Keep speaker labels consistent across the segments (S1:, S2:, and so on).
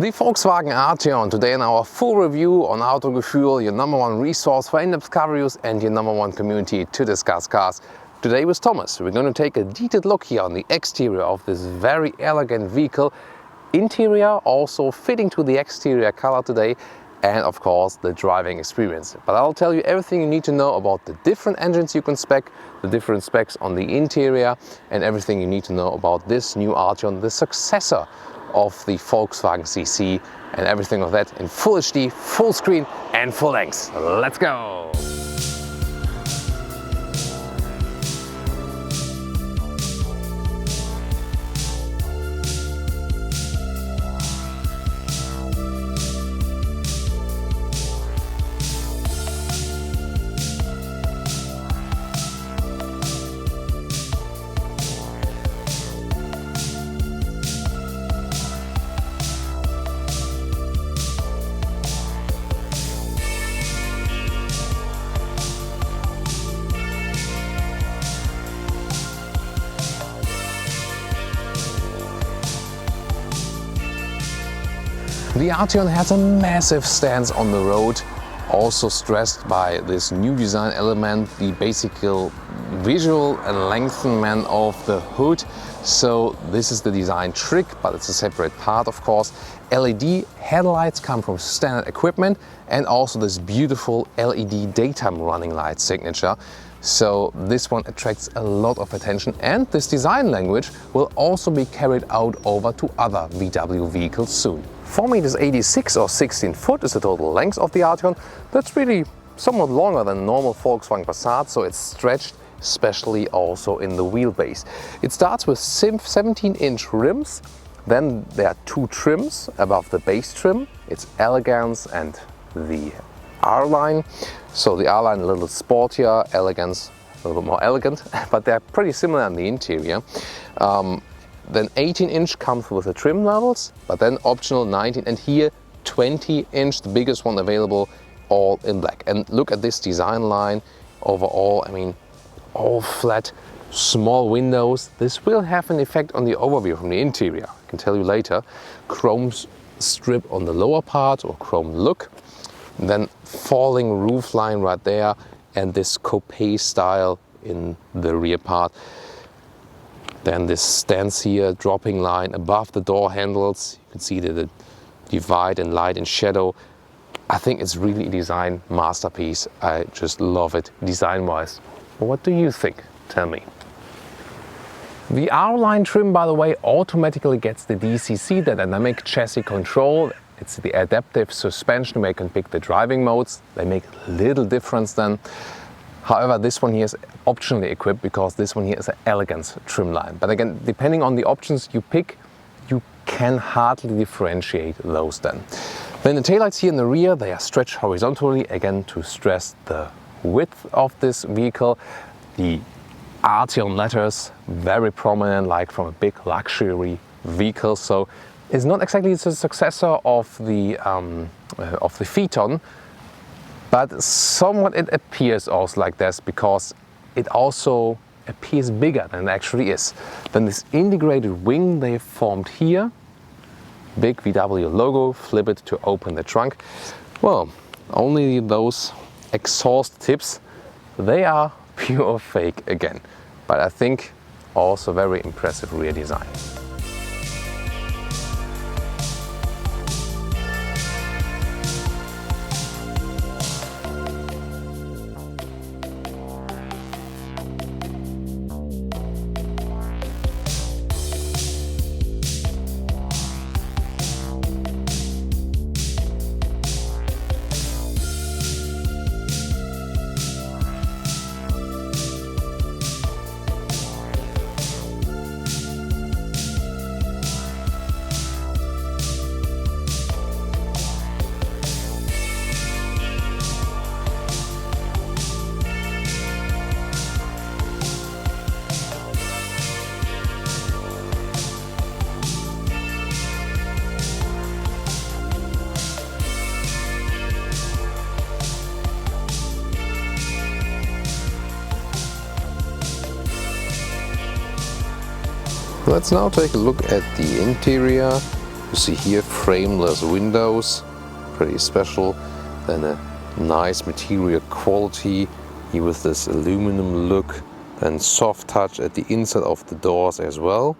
S1: The Volkswagen Arteon today in our full review on Autogefühl, your #1 resource for in-depth car reviews and your #1 community to discuss cars. Today with Thomas, we're going to take a detailed look here on the exterior of this very elegant vehicle. Interior also fitting to the exterior color today, and of course the driving experience. But I'll tell you everything you need to know about the different engines you can spec, the different specs on the interior, and everything you need to know about this new Arteon, the successor of the Volkswagen CC, and everything of that in full HD, full screen and full length. Let's go! The Arteon has a massive stance on the road, also stressed by this new design element, the basic visual lengthenment of the hood. So this is the design trick, but it's a separate part, of course. LED headlights come from standard equipment, and also this beautiful LED daytime running light signature. So this one attracts a lot of attention, and this design language will also be carried out over to other VW vehicles soon. 4.86 m or 16 foot is the total length of the Arteon. That's really somewhat longer than normal Volkswagen Passat, so it's stretched, especially also in the wheelbase. It starts with 17-inch rims, then there are two trims above the base trim. It's Elegance and the R-Line. So the R-Line a little sportier, Elegance a little bit more elegant, but they're pretty similar in the interior. Then 18-inch comes with the trim levels, but then optional 19, and here 20-inch, the biggest one available, all in black. And look at this design line overall. I mean, all flat, small windows. This will have an effect on the overview from the interior. I can tell you later. Chrome strip on the lower part, or chrome look. And then falling roof line right there, and this coupe style in the rear part. Then this stance here, dropping line above the door handles. You can see the divide in light and shadow. I think it's really a design masterpiece. I just love it design-wise. What do you think? Tell me. The R-Line trim, by the way, automatically gets the DCC, the dynamic chassis control. It's the adaptive suspension where you can pick the driving modes. They make little difference then. However, this one here is optionally equipped because this one here is an Elegance trim line. But again, depending on the options you pick, you can hardly differentiate those then. Then the taillights here in the rear, they are stretched horizontally, again to stress the width of this vehicle. The Arteon letters, very prominent, like from a big luxury vehicle. So it's not exactly the successor of the Phaeton, but somewhat it appears also like this because it also appears bigger than it actually is. Then this integrated wing they formed here, big VW logo, flip it to open the trunk. Well, only those exhaust tips, they are pure fake again. But I think also very impressive rear design. Let's now take a look at the interior. You see here frameless windows, pretty special. Then a nice material quality here with this aluminum look, and soft touch at the inside of the doors as well.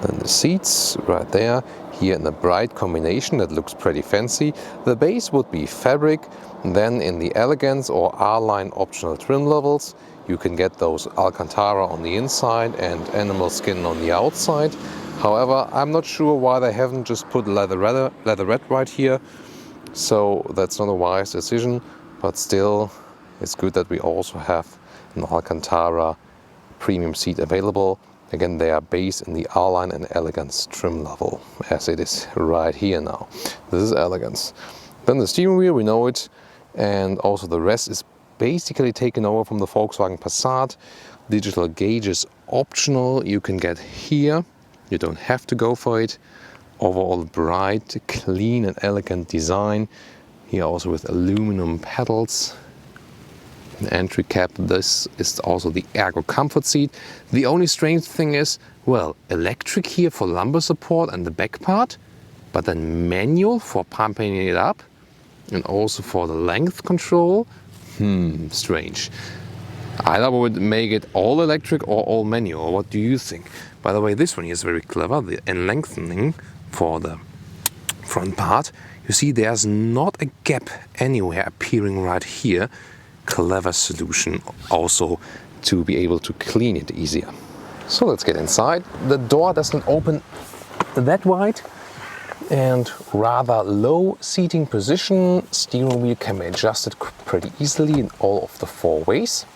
S1: Then the seats right there, here in a bright combination that looks pretty fancy. The base would be fabric. Then in the Elegance or R-Line optional trim levels, you can get those Alcantara on the inside and animal skin on the outside. However, I'm not sure why they haven't just put leatherette right here. So that's not a wise decision, but still it's good that we also have an Alcantara premium seat available. Again, they are based in the R-Line and Elegance trim level, as it is right here now. This is Elegance. Then the steering wheel, we know it, and also the rest is basically taken over from the Volkswagen Passat. Digital gauge is optional, you can get here. You don't have to go for it. Overall bright, clean and elegant design. Here also with aluminum pedals. An entry cap. This is also the Ergo Comfort seat. The only strange thing is, well, electric here for lumbar support and the back part, but then manual for pumping it up and also for the length control. Strange. Either would make it all electric or all manual. What do you think? By the way, this one here is very clever. The lengthening for the front part. You see there's not a gap anywhere appearing right here. Clever solution also to be able to clean it easier. So let's get inside. The door doesn't open that wide and rather low seating position. Steering wheel can be adjusted pretty easily in all of the 4 ways.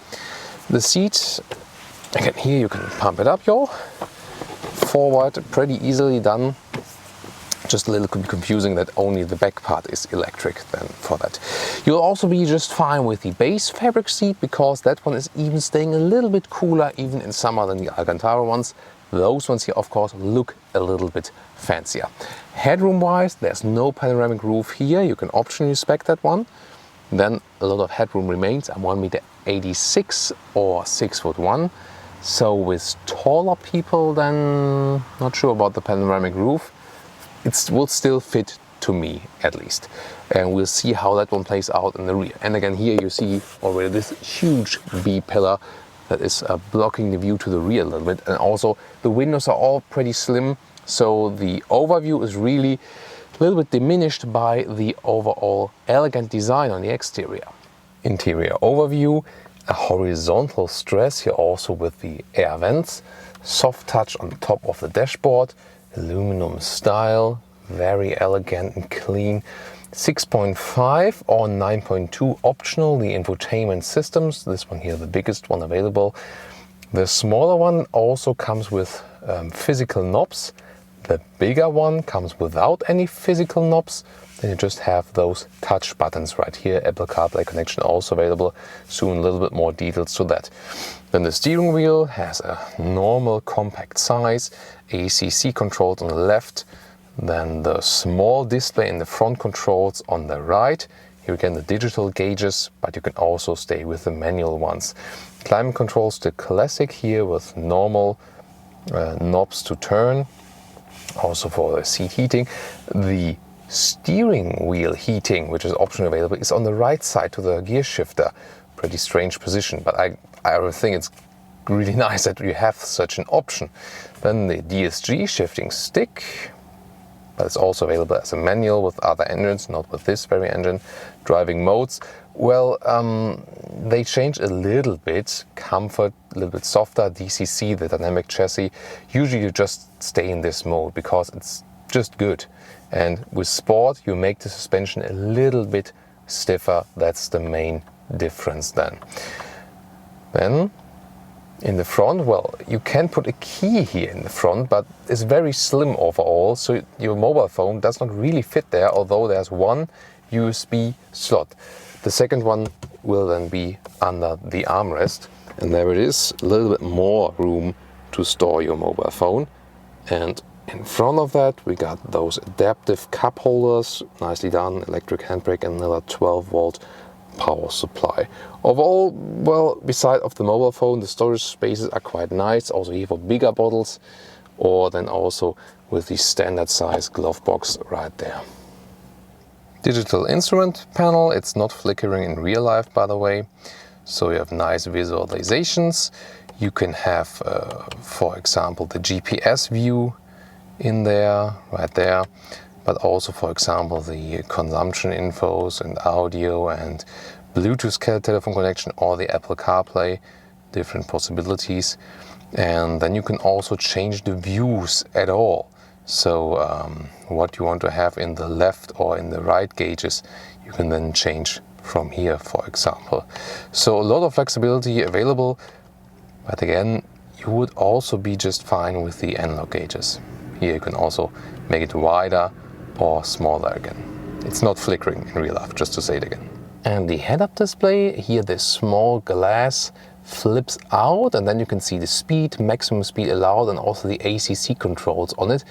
S1: The seat, again here you can pump it up, forward, pretty easily done. Just a little confusing that only the back part is electric then for that. You'll also be just fine with the base fabric seat because that one is even staying a little bit cooler even in summer than the Alcantara ones. Those ones here of course look a little bit fancier. Headroom wise, there's no panoramic roof here. You can optionally spec that one. Then a lot of headroom remains. I'm 1.86 m or 6'1". So with taller people then not sure about the panoramic roof. It will still fit to me at least, and we'll see how that one plays out in the rear. And again here you see already this huge B pillar that is blocking the view to the rear a little bit, and also the windows are all pretty slim, so the overview is really a little bit diminished by the overall elegant design on the exterior. Interior overview, a horizontal stress here also with the air vents, soft touch on the top of the dashboard, aluminum style, very elegant and clean. 6.5 or 9.2 optional, the infotainment systems. This one here, the biggest one available. The smaller one also comes with physical knobs. The bigger one comes without any physical knobs. Then you just have those touch buttons right here. Apple CarPlay connection also available. Soon a little bit more details to that. Then the steering wheel has a normal compact size, ACC controls on the left, then the small display in the front controls on the right. Here again the digital gauges, but you can also stay with the manual ones. Climate controls, the classic here with normal knobs to turn, also for the seat heating. The steering wheel heating, which is optionally available, is on the right side to the gear shifter. Pretty strange position, but I think it's really nice that you have such an option. Then the DSG shifting stick, but it's also available as a manual with other engines, not with this very engine. Driving modes, well, they changed a little bit. Comfort, a little bit softer. DCC, the dynamic chassis. Usually you just stay in this mode because it's just good. And with sport, you make the suspension a little bit stiffer. That's the main difference then. Then in the front, well, you can put a key here in the front, but it's very slim overall, so your mobile phone does not really fit there, although there's one USB slot. The second one will then be under the armrest, and there it is, a little bit more room to store your mobile phone. And in front of that we got those adaptive cup holders, nicely done, electric handbrake and another 12-volt power supply. Overall, well, beside of the mobile phone, the storage spaces are quite nice. Also here for bigger bottles or then also with the standard size glove box right there. Digital instrument panel, it's not flickering in real life, by the way, so you have nice visualizations. You can have, for example, the GPS view in there, right there, but also, for example, the consumption infos and audio and Bluetooth telephone connection or the Apple CarPlay, different possibilities. And then you can also change the views at all. So what you want to have in the left or in the right gauges, you can then change from here, for example. So a lot of flexibility available, but again, you would also be just fine with the analog gauges. Here you can also make it wider or smaller again. It's not flickering in real life, just to say it again. And the head-up display, here this small glass flips out, and then you can see the speed, maximum speed allowed, and also the ACC controls on it.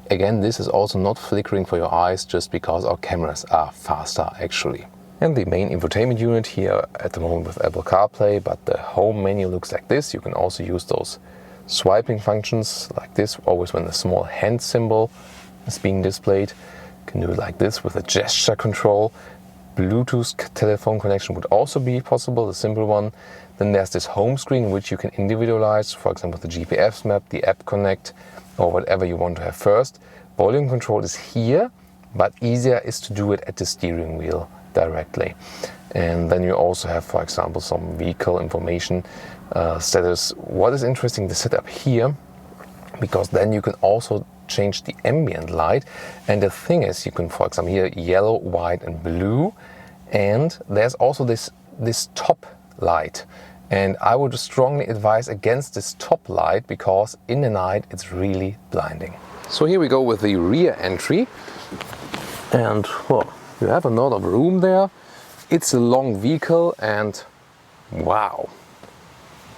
S1: Again, this is also not flickering for your eyes, just because our cameras are faster actually. And the main infotainment unit here at the moment with Apple CarPlay, but the home menu looks like this. You can also use those swiping functions like this, always when the small hand symbol is being displayed. You can do it like this with a gesture control. Bluetooth telephone connection would also be possible, the simple one. Then there's this home screen which you can individualize, for example the GPS map, the app connect, or whatever you want to have first. Volume control is here, but easier is to do it at the steering wheel directly. And then you also have, for example, some vehicle information status. What is interesting, the setup here, because then you can also change the ambient light. And the thing is, you can, for example, here yellow, white and blue, and there's also this top light. And I would strongly advise against this top light, because in the night it's really blinding. So here we go with the rear entry, and well, you have a lot of room there. It's a long vehicle, and wow,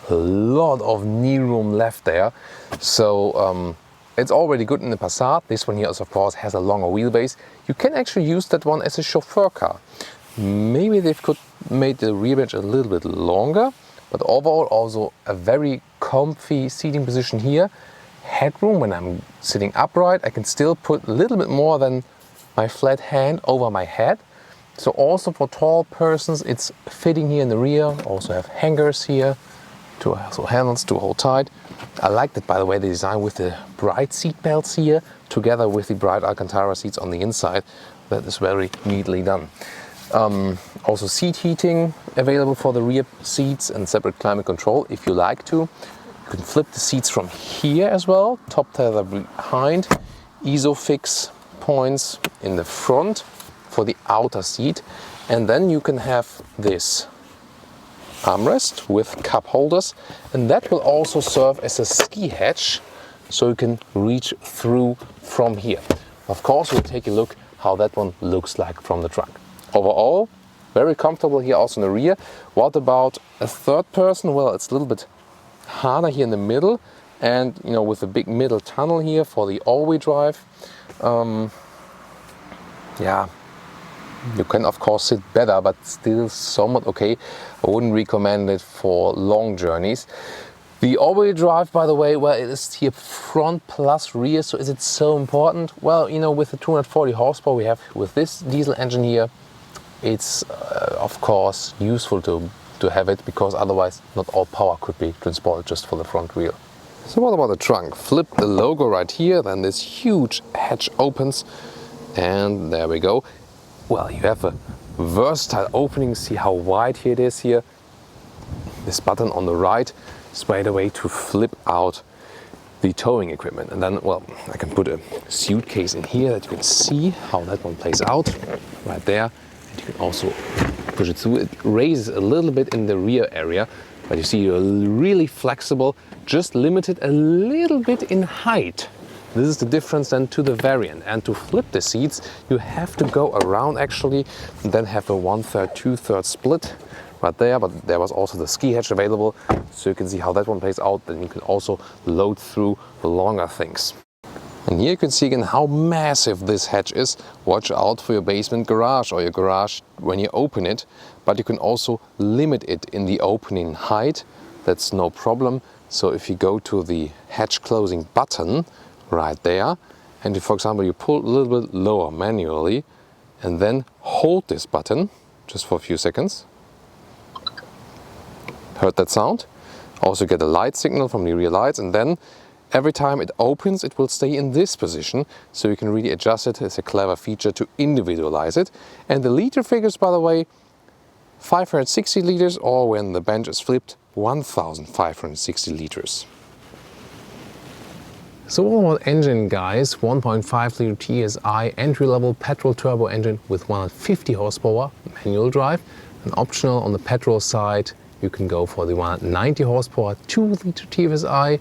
S1: a lot of knee room left there. So it's already good in the Passat. This one here is, of course, has a longer wheelbase. You can actually use that one as a chauffeur car. Maybe they could make the rear bench a little bit longer, but overall also a very comfy seating position here. Headroom, when I'm sitting upright, I can still put a little bit more than my flat hand over my head. So also for tall persons, it's fitting here in the rear. Also have hangers here, two also handles to hold tight. I like that, by the way, the design with the bright seat belts here, together with the bright Alcantara seats on the inside. That is very neatly done. Also seat heating available for the rear seats and separate climate control if you like to. You can flip the seats from here as well, top tether behind, ISOFIX points in the front for the outer seat, and then you can have this armrest with cup holders, and that will also serve as a ski hatch, so you can reach through from here. Of course, we'll take a look how that one looks like from the trunk. Overall, very comfortable here also in the rear. What about a third person? Well, it's a little bit harder here in the middle, and you know, with the big middle tunnel here for the all-wheel drive. Yeah, you can of course sit better, but still somewhat okay. I wouldn't recommend it for long journeys. The all-wheel drive, by the way, well, it is here front plus rear. So is it so important? Well, you know, with the 240 horsepower we have with this diesel engine here, it's of course useful to have it, because otherwise not all power could be transported just for the front wheel. So what about the trunk? Flip the logo right here, then this huge hatch opens, and there we go. Well, you have a versatile opening. See how wide here it is here. This button on the right is by the way to flip out the towing equipment. And then, well, I can put a suitcase in here that you can see how that one plays out right there. And you can also push it through. It raises a little bit in the rear area, but you see you're really flexible, just limited a little bit in height. This is the difference then to the variant. And to flip the seats, you have to go around actually, and then have a 1/3, 2/3 split right there. But there was also the ski hatch available, so you can see how that one plays out. Then you can also load through longer things. And here you can see again how massive this hatch is. Watch out for your basement garage or your garage when you open it, but you can also limit it in the opening height. That's no problem. So if you go to the hatch closing button right there, and if, for example, you pull a little bit lower manually and then hold this button just for a few seconds. Heard that sound? Also get a light signal from the rear lights, and then every time it opens it will stay in this position, so you can really adjust it. It's a clever feature to individualize it. And the liter figures, by the way, 560 liters, or when the bench is flipped, 1560 liters. So all about engine, guys, 1.5 liter TSI entry-level petrol turbo engine with 150 horsepower, manual drive. And optional on the petrol side, you can go for the 190 horsepower 2 liter TSI.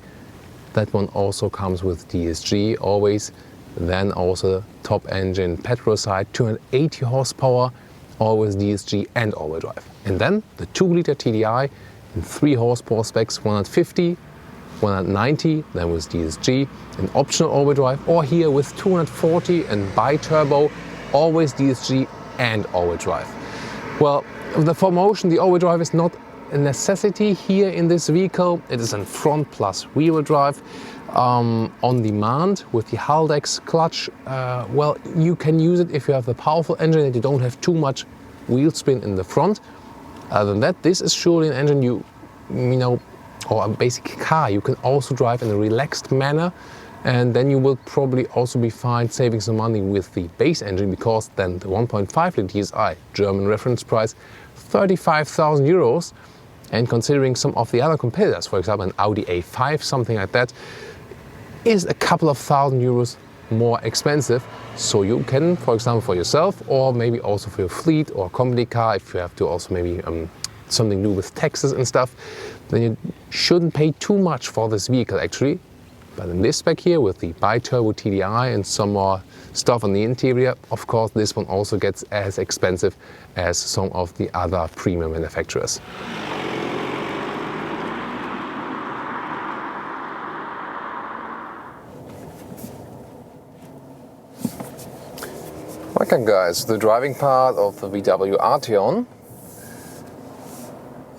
S1: That one also comes with DSG always. Then also top engine petrol side, 280 horsepower, always DSG and all-wheel drive. And then the 2 liter TDI in 3 horsepower specs, 150, 190, then with DSG, and optional all-wheel drive, or here with 240 and bi-turbo, always DSG and all-wheel drive. Well, the 4Motion, the all-wheel drive is not a necessity here in this vehicle. It is a front plus rear-wheel drive on demand with the Haldex clutch. Well, you can use it if you have a powerful engine and you don't have too much wheel spin in the front. Other than that, this is surely an engine you know, or a basic car you can also drive in a relaxed manner, and then you will probably also be fine saving some money with the base engine, because then the 1.5 liter TSI, German reference price, 35,000 euros, and considering some of the other competitors, for example an Audi A5, something like that, is a couple of thousand euros more expensive. So you can, for example, for yourself, or maybe also for your fleet or company car, if you have to also maybe something to do with taxes and stuff, then you shouldn't pay too much for this vehicle actually. But in this spec here with the bi-turbo TDI and some more stuff on the interior, of course this one also gets as expensive as some of the other premium manufacturers. Okay guys, the driving part of the VW Arteon.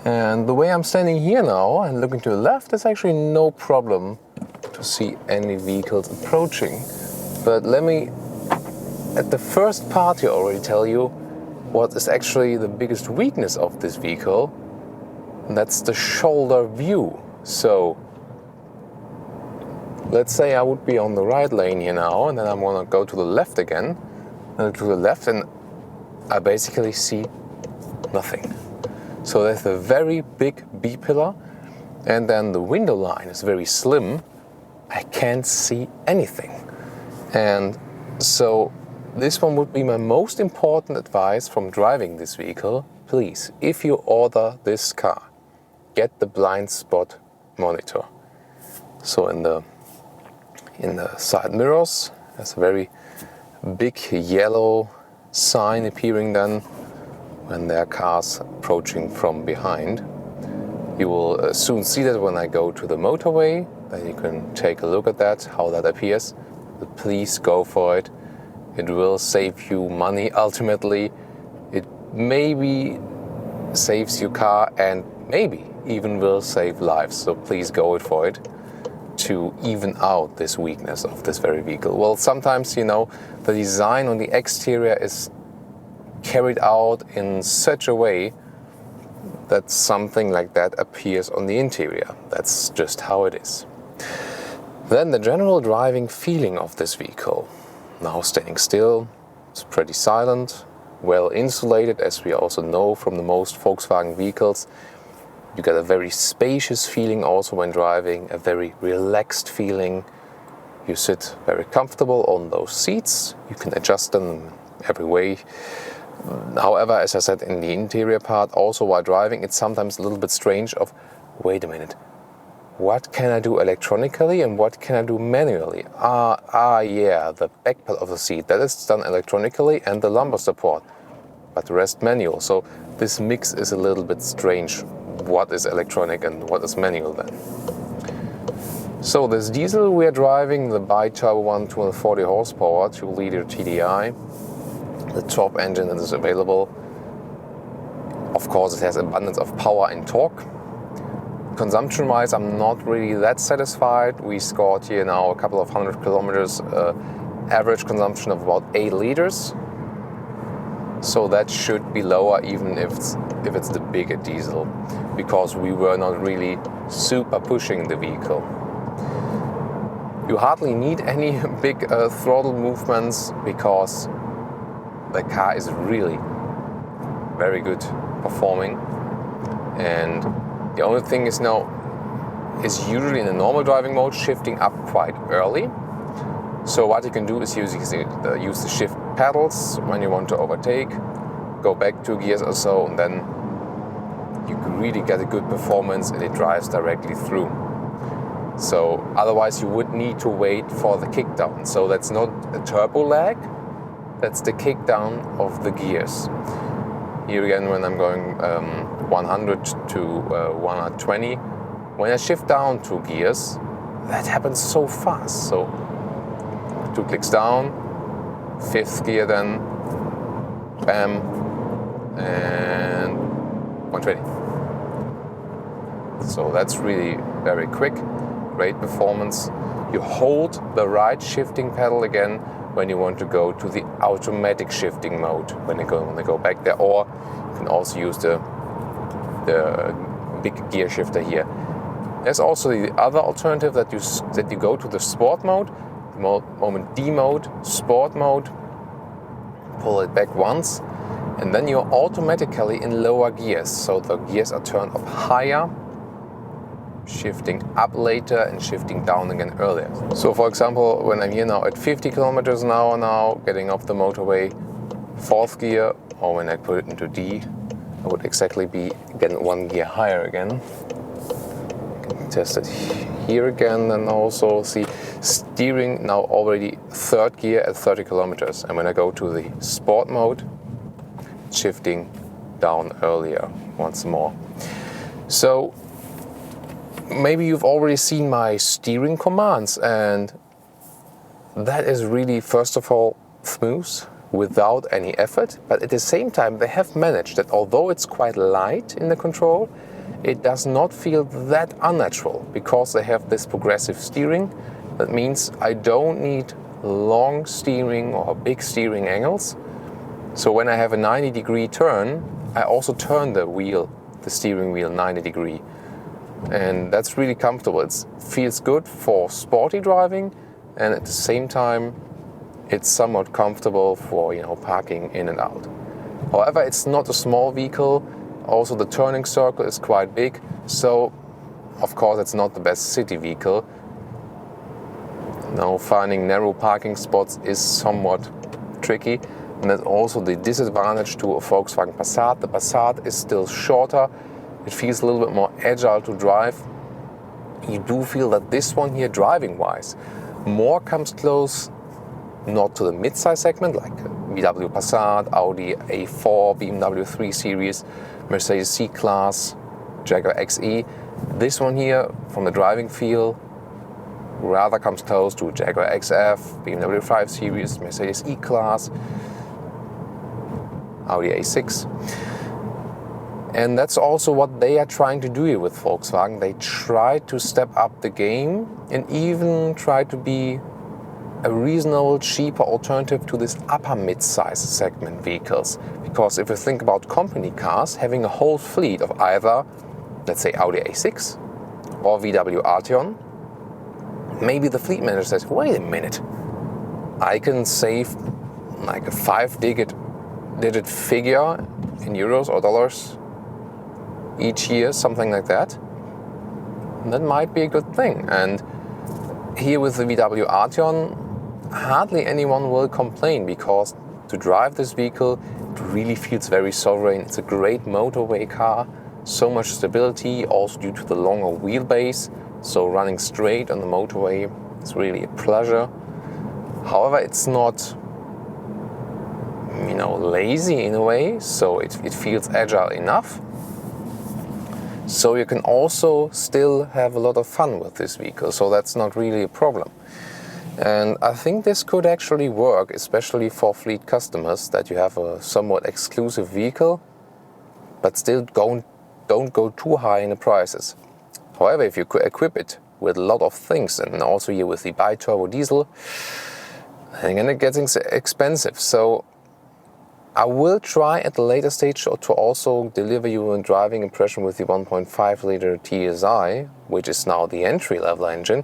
S1: And the way I'm standing here now and looking to the left, there's actually no problem to see any vehicles approaching. But let me, at the first part here, already tell you what is actually the biggest weakness of this vehicle. And that's the shoulder view. So let's say I would be on the right lane here now, and then I'm gonna go to the left again, and to the left, and I basically see nothing. So there's a very big B-pillar, and then the window line is very slim. I can't see anything. And so this one would be my most important advice from driving this vehicle. Please, if you order this car, get the blind spot monitor. So in the side mirrors, there's a very big yellow sign appearing then when there are cars approaching from behind. You will soon see that when I go to the motorway, then you can take a look at that, how that appears. But please go for it. It will save you money ultimately. It maybe saves your car and maybe even will save lives. So please go for it to even out this weakness of this very vehicle. Well, sometimes, you know, the design on the exterior is carried out in such a way that something like that appears on the interior. That's just how it is. Then the general driving feeling of this vehicle. Now standing still, it's pretty silent, well insulated, as we also know from the most Volkswagen vehicles. You get a very spacious feeling also when driving, a very relaxed feeling. You sit very comfortable on those seats. You can adjust them every way. However, as I said, in the interior part, also while driving, it's sometimes a little bit strange of, wait a minute, what can I do electronically and what can I do manually? Yeah, the back part of the seat, that is done electronically, and the lumbar support, but the rest manual. So this mix is a little bit strange. What is electronic and what is manual then? So this diesel we are driving, the bi-turbo one, 240 horsepower, 2 liter TDI. The top engine that is available. Of course, it has abundance of power and torque. consumption-wise, I'm not really that satisfied. We scored here now a couple of 100 kilometers, average consumption of about 8 liters. So that should be lower even if it's the bigger diesel, because we were not really super pushing the vehicle. You hardly need any big throttle movements because the car is really very good performing. And the only thing is now is usually in the normal driving mode shifting up quite early. So what you can do is use the shift pedals when you want to overtake, go back 2 gears or so, and then you can really get a good performance and it drives directly through. So otherwise you would need to wait for the kickdown. So that's not a turbo lag, that's the kickdown of the gears. Here again, when I'm going 100 to 120, when I shift down 2 gears, that happens so fast. So 2 clicks down, 5th gear then, bam, and 120. So that's really very quick, great performance. You hold the right shifting pedal again when you want to go to the automatic shifting mode, when you go back there, or you can also use the big gear shifter here. There's also the other alternative that you go to the sport mode. The moment D mode, sport mode, pull it back once, and then you're automatically in lower gears. So the gears are turned up higher, shifting up later and shifting down again earlier. So for example, when I'm here now at 50 kilometers an hour now, getting off the motorway, 4th gear, or when I put it into D, I would exactly be again 1 gear higher again. Test it here again, and also see steering now already 3rd gear at 30 kilometers. And when I go to the sport mode, shifting down earlier once more. So maybe you've already seen my steering commands, and that is really, first of all, smooth without any effort. But at the same time, they have managed that although it's quite light in the control, it does not feel that unnatural because they have this progressive steering. That means I don't need long steering or big steering angles. So when I have a 90-degree turn, I also turn the steering wheel 90 degree. And that's really comfortable. It feels good for sporty driving, and at the same time, it's somewhat comfortable for parking in and out. However, it's not a small vehicle. Also, the turning circle is quite big, so of course it's not the best city vehicle. Now, finding narrow parking spots is somewhat tricky, and that's also the disadvantage to a Volkswagen Passat. The Passat is still shorter. It feels a little bit more agile to drive. You do feel that this one here, driving-wise, more comes close not to the mid-size segment like VW Passat, Audi A4, BMW 3 Series, Mercedes C-Class, Jaguar XE. This one here, from the driving feel, rather comes close to Jaguar XF, BMW 5 Series, Mercedes E-Class, Audi A6. And that's also what they are trying to do here with Volkswagen. They try to step up the game and even try to be a reasonable, cheaper alternative to this upper mid-size segment vehicles. Because if you think about company cars, having a whole fleet of either, let's say, Audi A6 or VW Arteon, maybe the fleet manager says, wait a minute, I can save like a 5-digit figure in euros or dollars each year, something like that. And that might be a good thing. And here with the VW Arteon, hardly anyone will complain, because to drive this vehicle, it really feels very sovereign. It's a great motorway car, so much stability, also due to the longer wheelbase. So running straight on the motorway is really a pleasure. However, it's not, lazy in a way, so it feels agile enough. So you can also still have a lot of fun with this vehicle, so that's not really a problem. And I think this could actually work, especially for fleet customers, that you have a somewhat exclusive vehicle, but still don't go too high in the prices. However, if you equip it with a lot of things, and also here with the bi-turbo diesel, then again it gets expensive. So I will try at a later stage to also deliver you a driving impression with the 1.5 liter TSI, which is now the entry-level engine.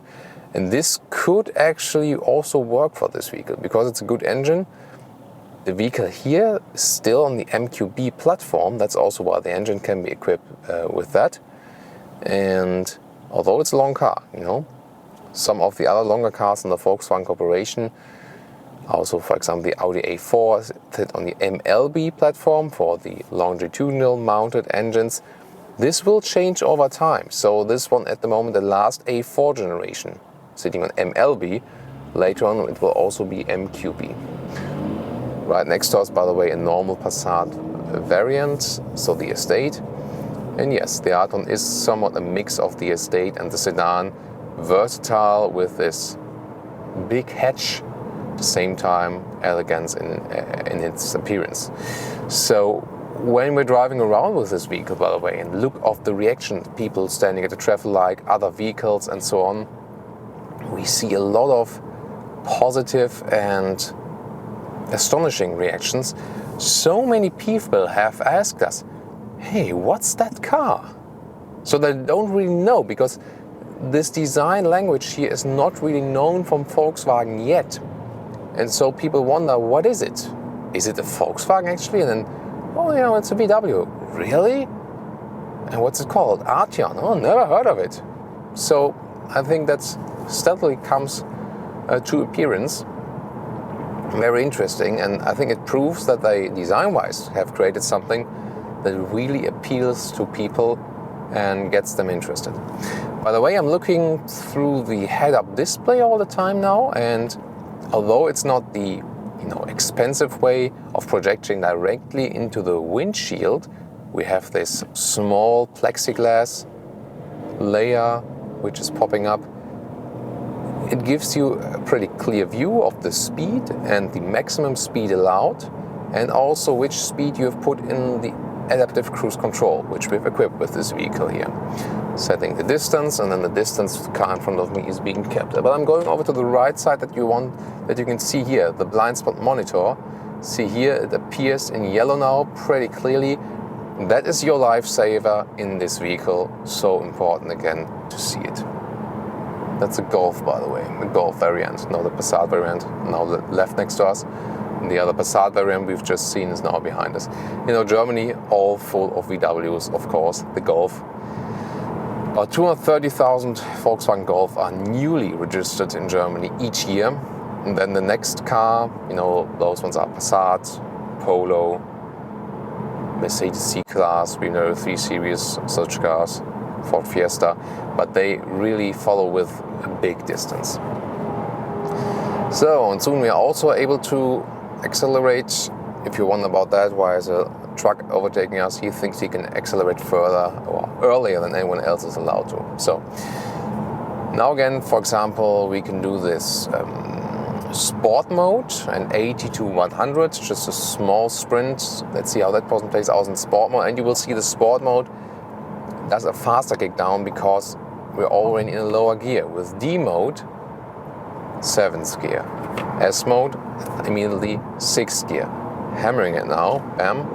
S1: And this could actually also work for this vehicle, because it's a good engine. The vehicle here is still on the MQB platform. That's also why the engine can be equipped with that. And although it's a long car, you know, some of the other longer cars in the Volkswagen Corporation, also for example the Audi A4, sit on the MLB platform for the longitudinal mounted engines. This will change over time. So this one at the moment, the last A4 generation, sitting on MLB. Later on it will also be MQB. Right next to us, by the way, a normal Passat variant, so the Estate. And yes, the Arteon is somewhat a mix of the Estate and the sedan, versatile with this big hatch, at the same time elegance in its appearance. So when we're driving around with this vehicle, by the way, and look of the reaction, people standing at the traffic light, other vehicles and so on, we see a lot of positive and astonishing reactions. So many people have asked us, hey, what's that car? So they don't really know, because this design language here is not really known from Volkswagen yet. And so people wonder, what is it? Is it a Volkswagen actually? And then, oh, you know, it's a VW. Really? And what's it called? Arteon. Oh, never heard of it. So I think that steadily comes to appearance. Very interesting, and I think it proves that they, design-wise, have created something that really appeals to people and gets them interested. By the way, I'm looking through the head-up display all the time now, and although it's not the expensive way of projecting directly into the windshield, we have this small plexiglass layer which is popping up. It gives you a pretty clear view of the speed and the maximum speed allowed, and also which speed you have put in the adaptive cruise control, which we've equipped with this vehicle here. Setting the distance, and then the distance to the car in front of me is being kept. But I'm going over to the right side that you can see here, the blind spot monitor. See here, it appears in yellow now pretty clearly. That is your lifesaver in this vehicle. So important again to see it. That's a Golf, by the way, the Golf variant, now the Passat variant, now left next to us. And the other Passat variant we've just seen is now behind us. You know, Germany, all full of VWs, of course, the Golf. About 230,000 Volkswagen Golf are newly registered in Germany each year. And then the next car, you know, those ones are Passat, Polo, Mercedes C-Class, we know 3 Series, such cars, Ford Fiesta, but they really follow with a big distance. So, and soon we are also able to accelerate. If you wonder about that, why is a truck overtaking us? He thinks he can accelerate further or earlier than anyone else is allowed to. So, now again, for example, we can do this sport mode, an 80 to 100, just a small sprint. Let's see how that person plays out in sport mode, and you will see the sport mode does a faster kick down because we're already in a lower gear. With D mode, 7th gear. S mode, immediately 6th gear. Hammering it now, bam,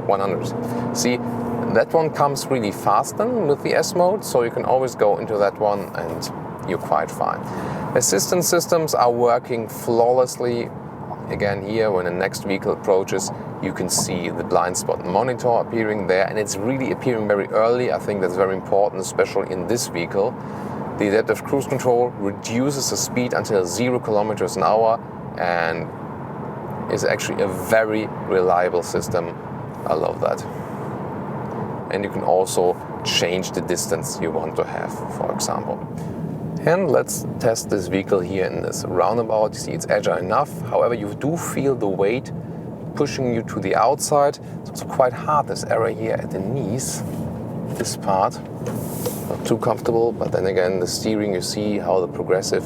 S1: 100. See, that one comes really fast then with the S mode, so you can always go into that one and you're quite fine. Assistance systems are working flawlessly. Again here, when the next vehicle approaches, you can see the blind spot monitor appearing there, and it's really appearing very early. I think that's very important, especially in this vehicle. The adaptive cruise control reduces the speed until 0 kilometers an hour and is actually a very reliable system. I love that. And you can also change the distance you want to have, for example. And let's test this vehicle here in this roundabout. You see it's agile enough. However, you do feel the weight pushing you to the outside. It's also quite hard, this area here at the knees. This part, not too comfortable, but then again, the steering, you see how the progressive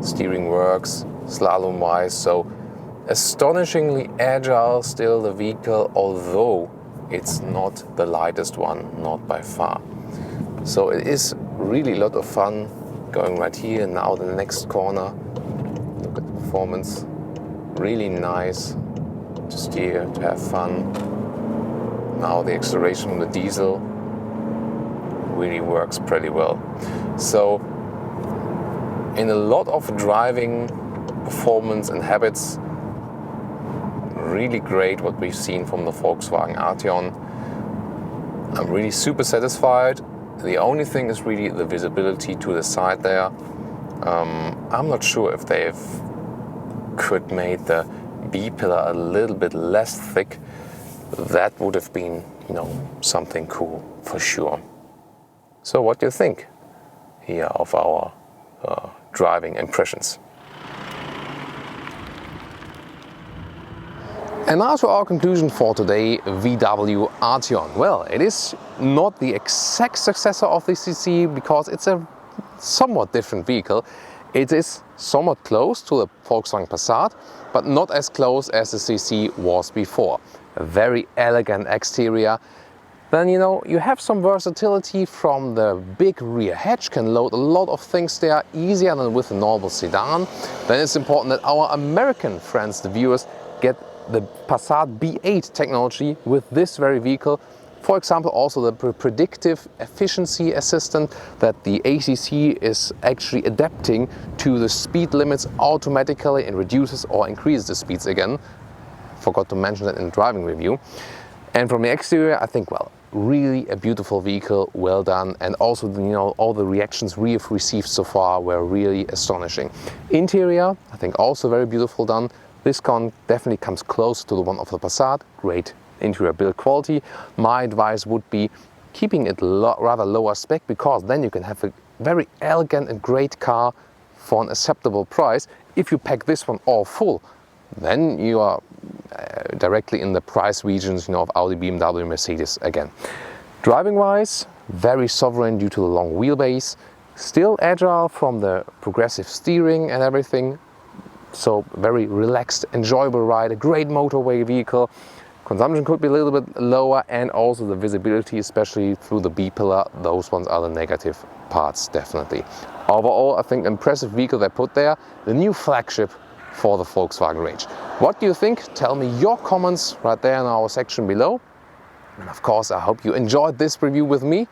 S1: steering works, slalom-wise. So astonishingly agile still the vehicle, although it's not the lightest one, not by far. So it is really a lot of fun going right here, now the next corner. Look at the performance, really nice to steer, to have fun. Now the acceleration from the diesel really works pretty well. So in a lot of driving performance and habits, really great what we've seen from the Volkswagen Arteon. I'm really super satisfied. The only thing is really the visibility to the side there. I'm not sure if they could make the B-pillar a little bit less thick. That would have been, you know, something cool for sure. So what do you think here of our driving impressions? And now to our conclusion for today, VW Arteon. Well, it is not the exact successor of the CC because it's a somewhat different vehicle. It is somewhat close to the Volkswagen Passat, but not as close as the CC was before. A very elegant exterior. Then, you know, you have some versatility from the big rear hatch, can load a lot of things there, easier than with a normal sedan. Then it's important that our American friends, the viewers, get the Passat B8 technology with this very vehicle. For example, also the predictive efficiency assistant that the ACC is actually adapting to the speed limits automatically and reduces or increases the speeds again. Forgot to mention that in the driving review. And from the exterior, I think, well, really a beautiful vehicle, well done. And also, you know, all the reactions we have received so far were really astonishing. Interior, I think also very beautiful done. This car definitely comes close to the one of the Passat. Great interior build quality. My advice would be keeping it rather lower spec, because then you can have a very elegant and great car for an acceptable price. If you pack this one all full, then you are directly in the price regions, you know, of Audi, BMW, Mercedes again. Driving wise, very sovereign due to the long wheelbase. Still agile from the progressive steering and everything. So very relaxed, enjoyable ride, a great motorway vehicle. Consumption could be a little bit lower, and also the visibility, especially through the B-pillar, those ones are the negative parts, definitely. Overall, I think impressive vehicle they put there, the new flagship for the Volkswagen range. What do you think? Tell me your comments right there in our section below. And of course, I hope you enjoyed this review with me,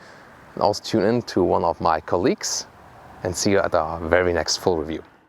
S1: and also tune in to one of my colleagues, and see you at our very next full review.